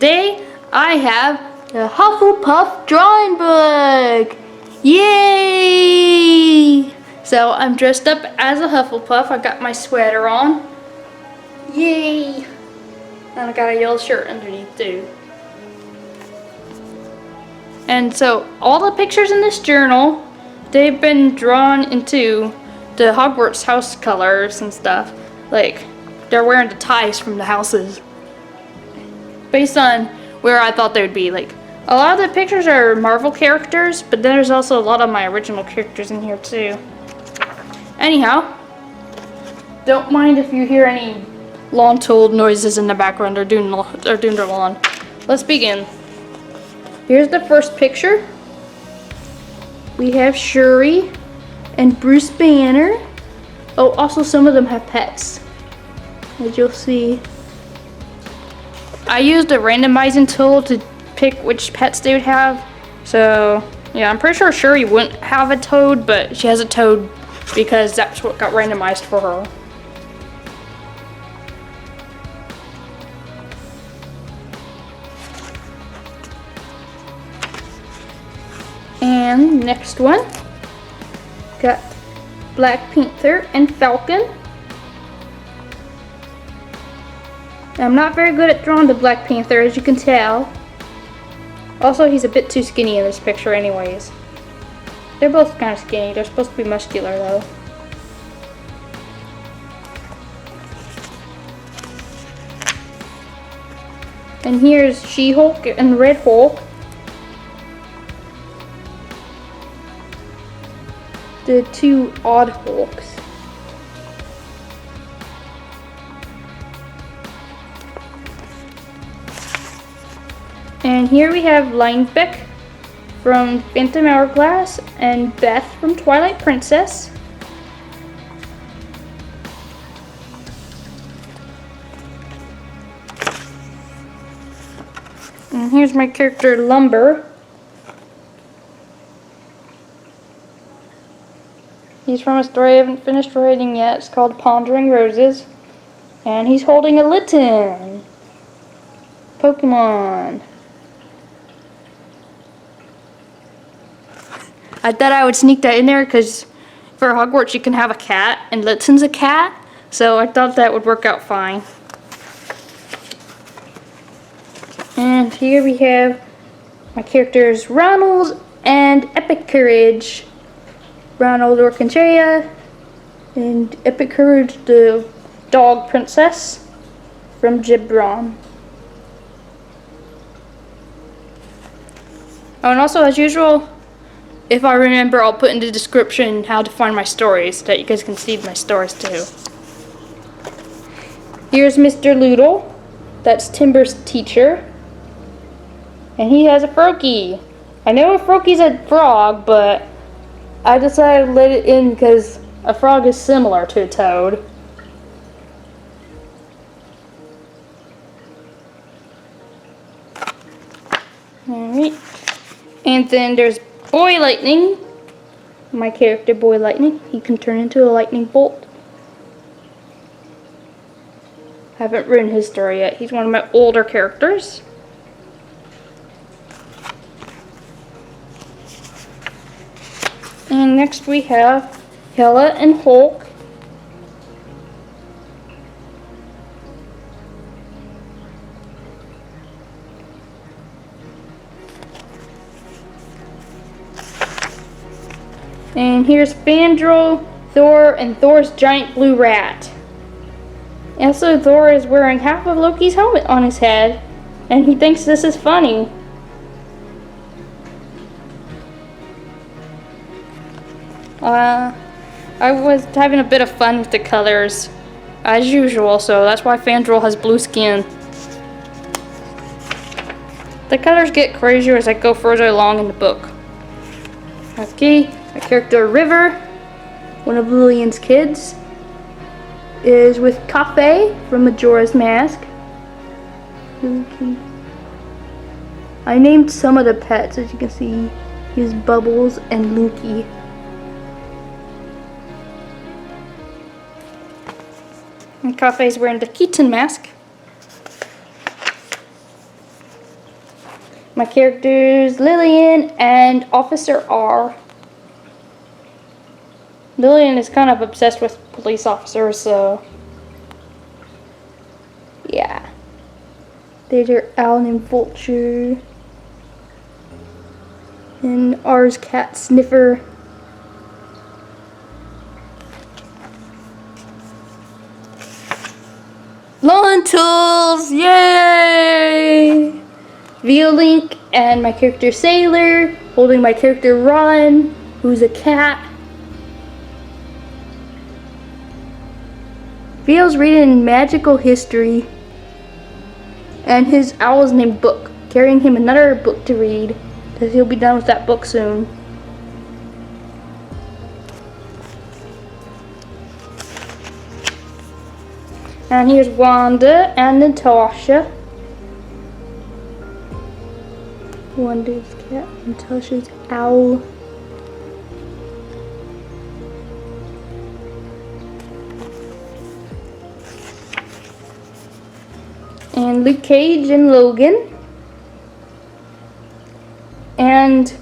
today I have the Hufflepuff drawing book! Yay! So I'm dressed up as a Hufflepuff. I got my sweater on. Yay! And I got a yellow shirt underneath too. And so all the pictures in this journal, they've been drawn into the Hogwarts house colors and stuff. Like, they're wearing the ties from the houses. Based on where I thought they would be. Like, a lot of the pictures are Marvel characters, but then there's also a lot of my original characters in here too. Anyhow, don't mind if you hear any lawn tool noises in the background. They're doing their lawn. Let's begin. Here's the first picture. We have Shuri and Bruce Banner. Oh, also some of them have pets, as you'll see. I used a randomizing tool to pick which pets they would have. So, yeah, I'm pretty sure Shuri wouldn't have a toad, but she has a toad because that's what got randomized for her. And next one, got Black Panther and Falcon. I'm not very good at drawing the Black Panther, as you can tell. Also, he's a bit too skinny in this picture anyways. They're both kind of skinny. They're supposed to be muscular though. And here's She-Hulk and Red Hulk. The two odd Hulks. And here we have Linebeck from Phantom Hourglass and Beth from Twilight Princess. And here's my character Lumber. He's from a story I haven't finished writing yet. It's called Pondering Roses. And he's holding a Litten Pokemon. I thought I would sneak that in there because for Hogwarts you can have a cat, and Litten's a cat, so I thought that would work out fine. And here we have my characters Ronald and Epic Courage. Ronald Orcancheria and Epic Courage, the dog princess from Gibron. Oh, and also as usual, if I remember, I'll put in the description how to find my stories so that you guys can see my stories too. Here's Mr. Loodle. That's Timber's teacher. And he has a Froakie. I know a Froakie's a frog, but I decided to let it in because a frog is similar to a toad. Alright. And then there's Boy Lightning. My character Boy Lightning. He can turn into a lightning bolt. Haven't written his story yet. He's one of my older characters. And next we have Hela and Hulk. And here's Fandral, Thor, and Thor's giant blue rat. Also, Thor is wearing half of Loki's helmet on his head, and he thinks this is funny. I was having a bit of fun with the colors, as usual, so that's why Fandral has blue skin. The colors get crazier as I go further along in the book. Okay, my character River, one of Lillian's kids, is with Cafe from Majora's Mask. Okay. I named some of the pets, as you can see. Here's Bubbles and Lukey. And Cafe's wearing the Keaton mask. My characters Lillian and Officer R. Lillian is kind of obsessed with police officers, so yeah. There's your owl named Vulture. And R's cat Sniffer. Lawn tools! Yay! Violink and my character Sailor, holding my character Ron, who's a cat. Vio's reading magical history, and his owl is named Book, carrying him another book to read, because he'll be done with that book soon. And here's Wanda and Natasha. Wanda's cat, Natasha's owl. And Luke Cage and Logan. And,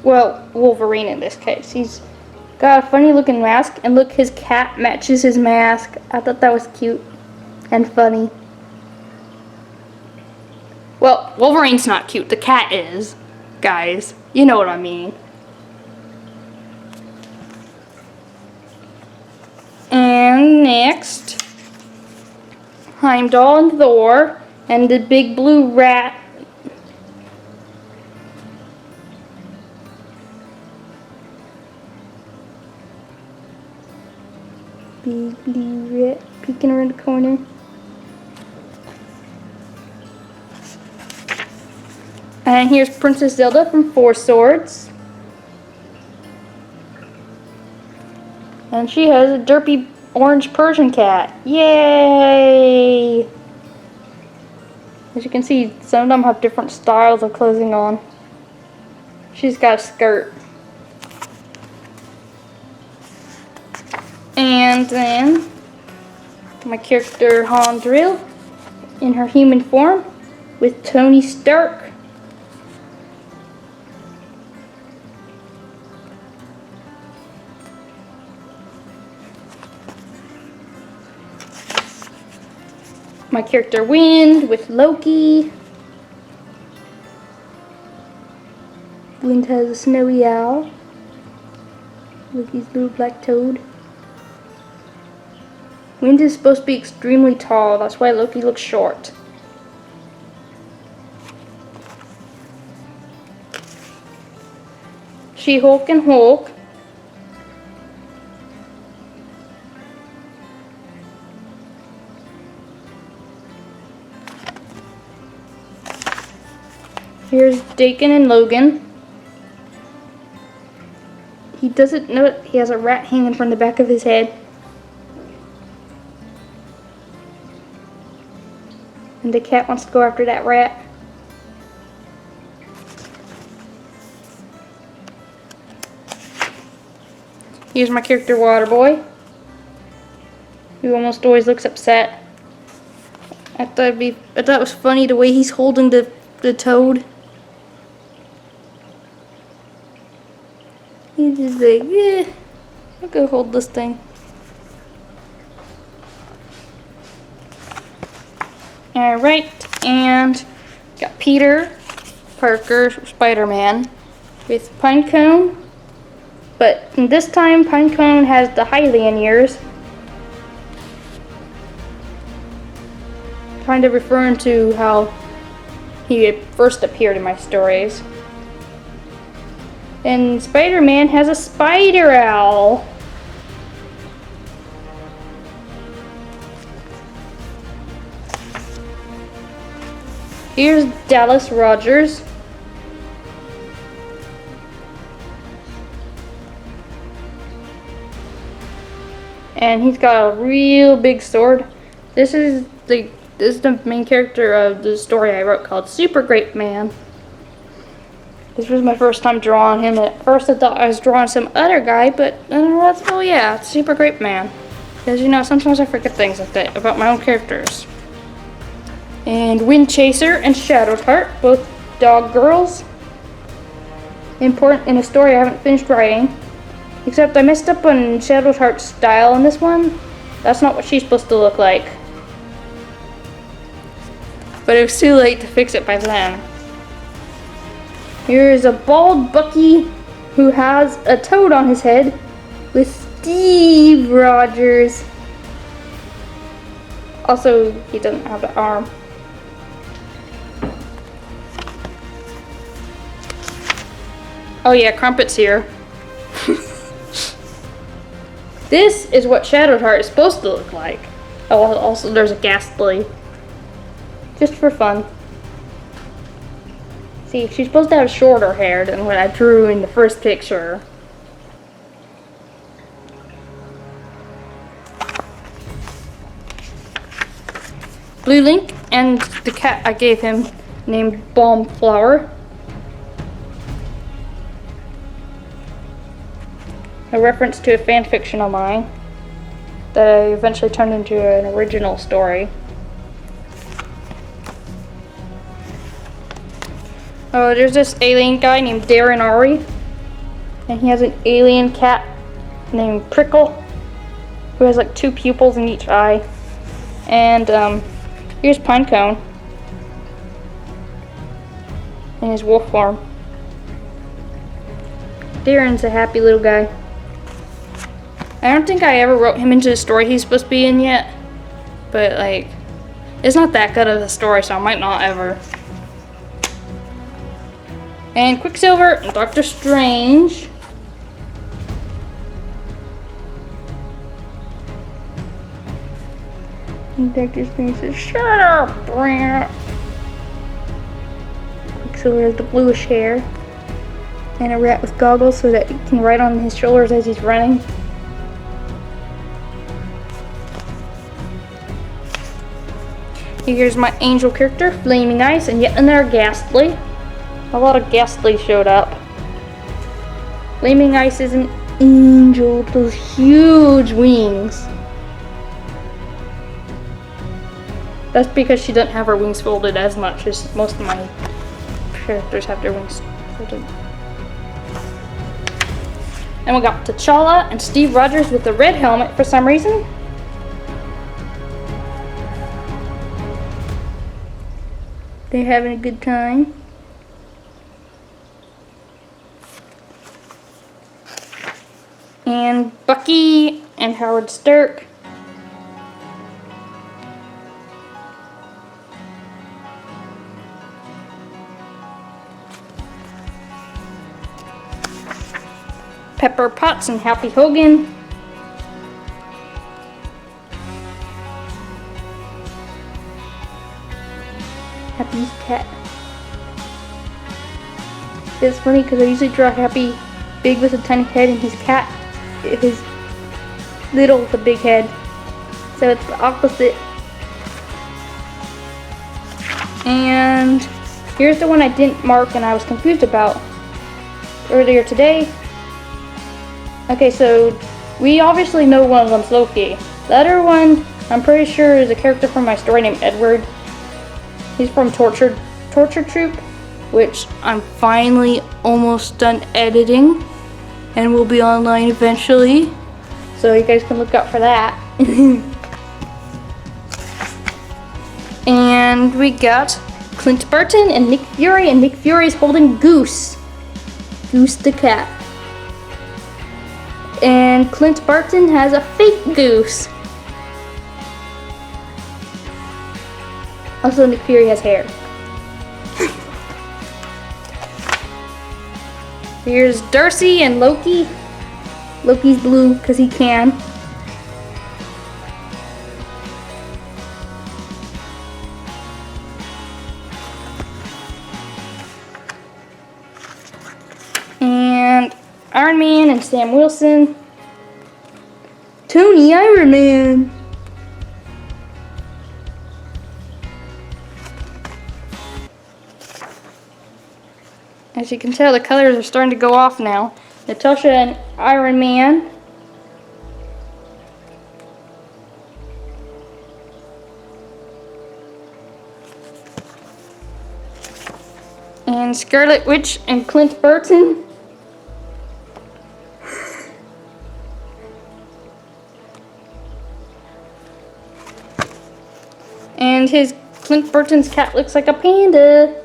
well, Wolverine in this case. He's got a funny looking mask, and look, his cat matches his mask. I thought that was cute and funny. Well, Wolverine's not cute, the cat is, guys. You know what I mean. And next, Heimdall and Thor, and the big blue rat. Big blue rat peeking around the corner. And here's Princess Zelda from Four Swords. And she has a derpy orange Persian cat. Yay! As you can see, some of them have different styles of clothing on. She's got a skirt. And then my character Hondrill in her human form with Tony Stark. My character Wind with Loki. Wind has a snowy owl. Loki's little black toad. Wind is supposed to be extremely tall, that's why Loki looks short. She-Hulk and Hulk. Here's Dakin and Logan. He doesn't know it. He has a rat hanging from the back of his head. And the cat wants to go after that rat. Here's my character Waterboy, who almost always looks upset. I thought it was funny the way he's holding the toad. He's just like, yeah, I'll go hold this thing. Alright, and got Peter Parker, Spider-Man, with Pinecone. But this time, Pinecone has the Hylian ears. Kind of referring to how he first appeared in my stories. And Spider-Man has a spider owl. Here's Dallas Rogers. And he's got a real big sword. This is the main character of the story I wrote called Super Great Man. This was my first time drawing him. At first I thought I was drawing some other guy, but oh yeah, it's Super Great Man. Because you know, sometimes I forget things like that about my own characters. And Wind Chaser and Shadowed Heart, both dog girls. Important in a story I haven't finished writing. Except I messed up on Shadowed Heart's style in this one. That's not what she's supposed to look like. But it was too late to fix it by then. Here is a bald Bucky who has a toad on his head with Steve Rogers. Also, he doesn't have an arm. Oh yeah, Crumpet's here. This is what Shadowed Heart is supposed to look like. Oh, also there's a Ghastly. Just for fun. See, she's supposed to have shorter hair than what I drew in the first picture. Blue Link and the cat I gave him named Balm Flower. A reference to a fan fiction of mine that I eventually turned into an original story. Oh, there's this alien guy named Darren Ari, and he has an alien cat named Prickle, who has like 2 pupils in each eye. And here's Pinecone in his wolf form. Darren's a happy little guy. I don't think I ever wrote him into the story he's supposed to be in yet, but like, it's not that good of a story, so I might not ever. And Quicksilver and Doctor Strange. And Doctor Strange says, "Shut up, Brant." Quicksilver has the bluish hair and a rat with goggles so that he can ride on his shoulders as he's running. Here's my angel character, Flaming Ice, and yet another Ghastly. A lot of Ghastly showed up. Flaming Ice is an angel with those huge wings. That's because she doesn't have her wings folded as much as most of my characters have their wings folded. And we got T'Challa and Steve Rogers with the red helmet for some reason. They're having a good time. And Bucky and Howard Stark. Pepper Potts and Happy Hogan. Happy's cat. It's funny because I usually draw Happy big with a tiny head, and his cat is little with a big head. So it's the opposite. And here's the one I didn't mark and I was confused about earlier today. Okay, so we obviously know one of them's Loki. The other one, I'm pretty sure, is a character from my story named Edward. He's from Torture Troop, which I'm finally almost done editing and will be online eventually. So you guys can look out for that. And we got Clint Barton and Nick Fury, and Nick Fury is holding Goose. Goose the cat. And Clint Barton has a fake goose. Also, Nick Fury has hair. Here's Darcy and Loki. Loki's blue because he can. And Iron Man and Sam Wilson. Tony Iron Man. As you can tell, the colors are starting to go off now. Natasha and Iron Man. And Scarlet Witch and Clint Burton. And Clint Burton's cat looks like a panda.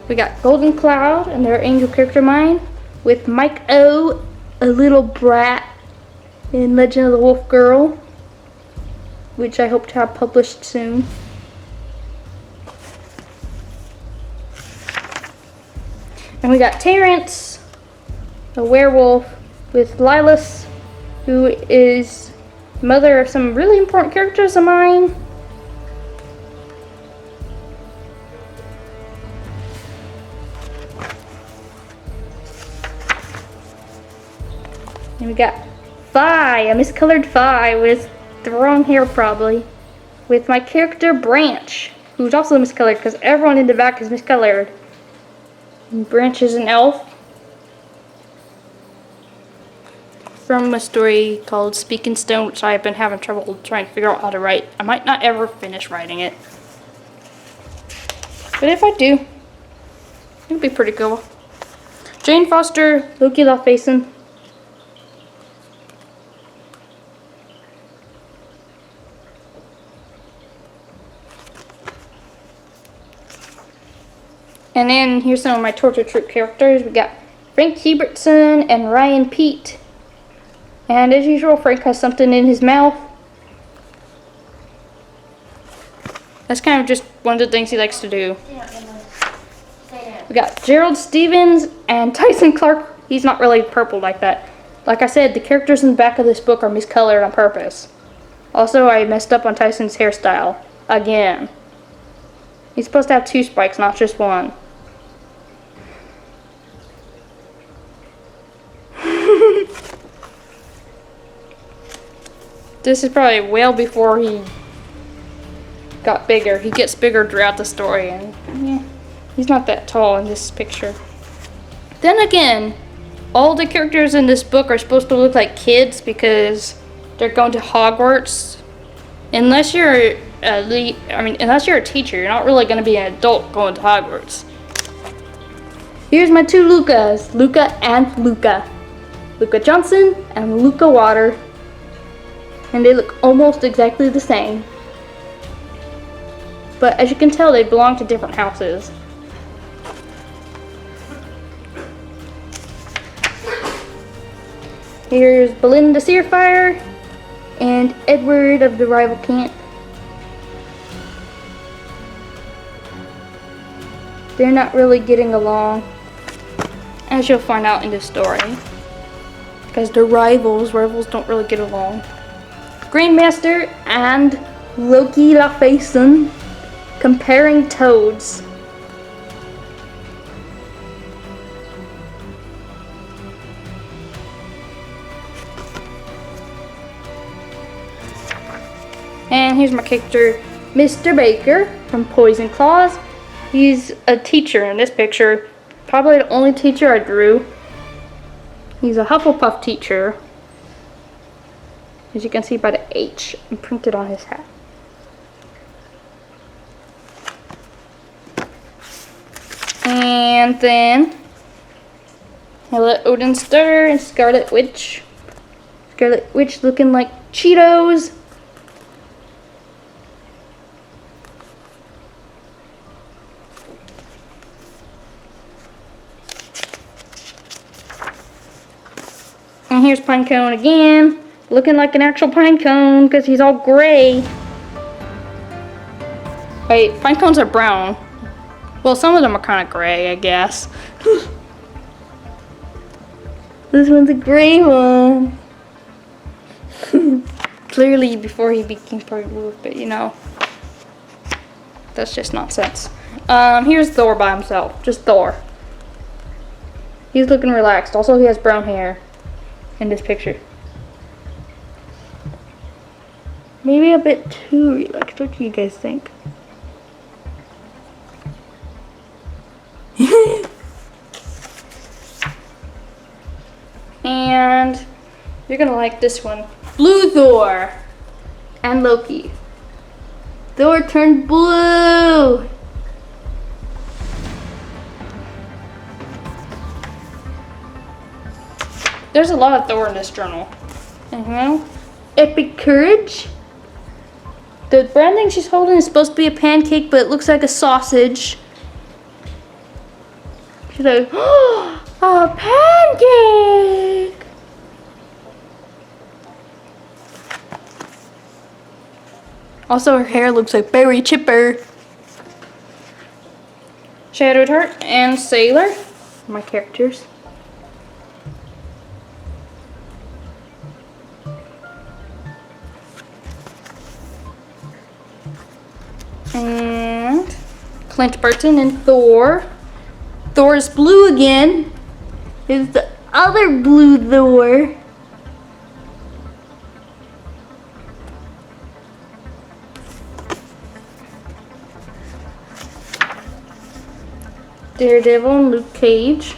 We got Golden Cloud and their angel character mine with Mike O, a little brat in Legend of the Wolf Girl, which I hope to have published soon. And we got Terrence, a werewolf, with Lilas, who is mother of some really important characters of mine. And we got Vi, a miscolored Vi with the wrong hair probably, with my character Branch, who's also miscolored because everyone in the back is miscolored. And Branch is an elf from a story called Speak in Stone, which I've been having trouble trying to figure out how to write. I might not ever finish writing it, but if I do, it'll be pretty cool. Jane Foster, Loki Lawfason. And then here's some of my Torture Troop characters. We got Frank Hubertson and Ryan Pete. And as usual, Frank has something in his mouth. That's kind of just one of the things he likes to do. We got Gerald Stevens and Tyson Clark. He's not really purple like that. Like I said, the characters in the back of this book are miscolored on purpose. Also, I messed up on Tyson's hairstyle. Again. He's supposed to have 2 spikes, not just 1. This is probably well before he got bigger. He gets bigger throughout the story, and yeah, he's not that tall in this picture. Then again, all the characters in this book are supposed to look like kids because they're going to Hogwarts. Unless you're unless you're a teacher, you're not really going to be an adult going to Hogwarts. Here's my 2 Lucas, Luca and Luca. Luca Johnson and Luca Water. And they look almost exactly the same. But as you can tell, they belong to different houses. Here's Belinda Searfire and Edward of the Rival Camp. They're not really getting along, as you'll find out in this story. Because they're rivals. Rivals don't really get along. Grandmaster and Loki Lawfason comparing toads. And here's my character, Mr. Baker from Poison Claws. He's a teacher in this picture. Probably the only teacher I drew. He's a Hufflepuff teacher. As you can see by the H imprinted on his hat. And then Hella Odinster and Scarlet Witch. Scarlet Witch looking like Cheetos. And here's Pinecone again, looking like an actual pinecone because he's all gray. Wait, pinecones are brown. Well, some of them are kind of gray, I guess. This one's a gray one. Clearly before he became part of the wolf, but you know, that's just nonsense. Here's Thor by himself, just Thor. He's looking relaxed. Also, he has brown hair in this picture. Maybe a bit too relaxed. What do you guys think? And you're gonna like this one. Blue Thor and Loki. Thor turned blue. There's a lot of Thor in this journal. Epic courage. The brown thing she's holding is supposed to be a pancake, but it looks like a sausage. She's like, oh, a pancake! Also, her hair looks like Berry Chipper. Shadowed Heart and Sailor, my characters. And Clint Burton and Thor. Thor's blue again. Is the other blue Thor. Daredevil and Luke Cage.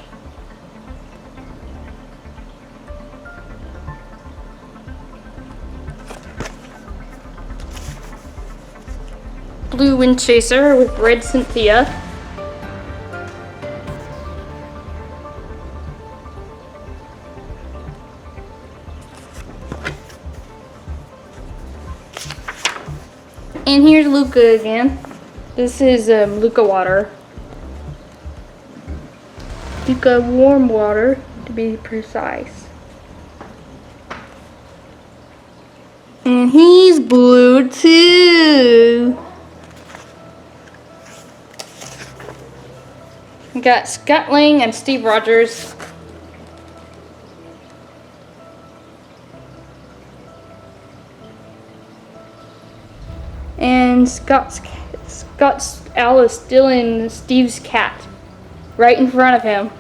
Blue Wind Chaser with red Cynthia. And here's Luca again. This is Luca water. Luca warm water, to be precise. And he's blue too. We got Scott Lang and Steve Rogers. And Scott's owl is still in Steve's cat, right in front of him.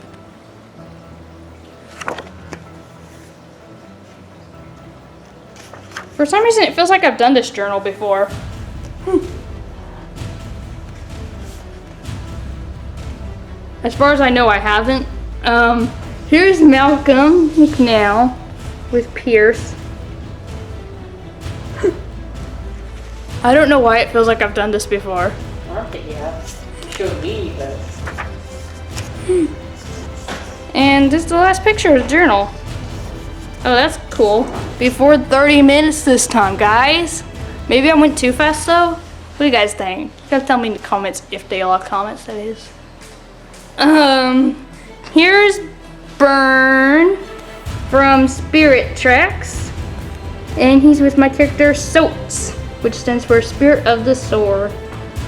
For some reason, it feels like I've done this journal before. As far as I know, I haven't. Here's Malcolm McNeil with Pierce. I don't know why it feels like I've done this before. I don't think you have. You showed me, but... And this is the last picture of the journal. Oh, that's cool. Before 30 minutes this time, guys. Maybe I went too fast though. What do you guys think? You gotta tell me in the comments if they all have comments, that is. Here's Burn from Spirit Tracks. And he's with my character Soats, which stands for Spirit of the Sword.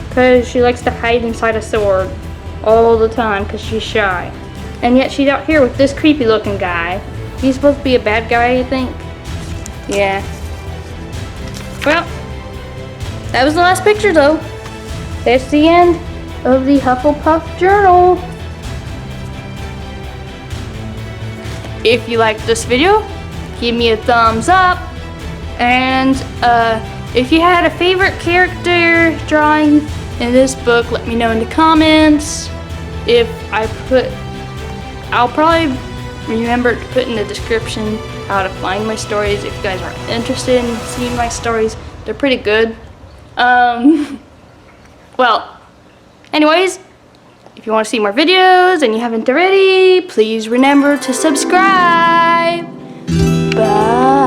Because she likes to hide inside a sword all the time because she's shy. And yet she's out here with this creepy looking guy. He's supposed to be a bad guy, I think. Yeah. Well, that was the last picture though. That's the end of the Hufflepuff journal. If you liked this video, give me a thumbs up. And if you had a favorite character drawing in this book, let me know in the comments. I'll probably remember to put in the description how to find my stories if you guys are interested in seeing my stories. They're pretty good. Well, anyways, if you want to see more videos and you haven't already, please remember to subscribe. Bye.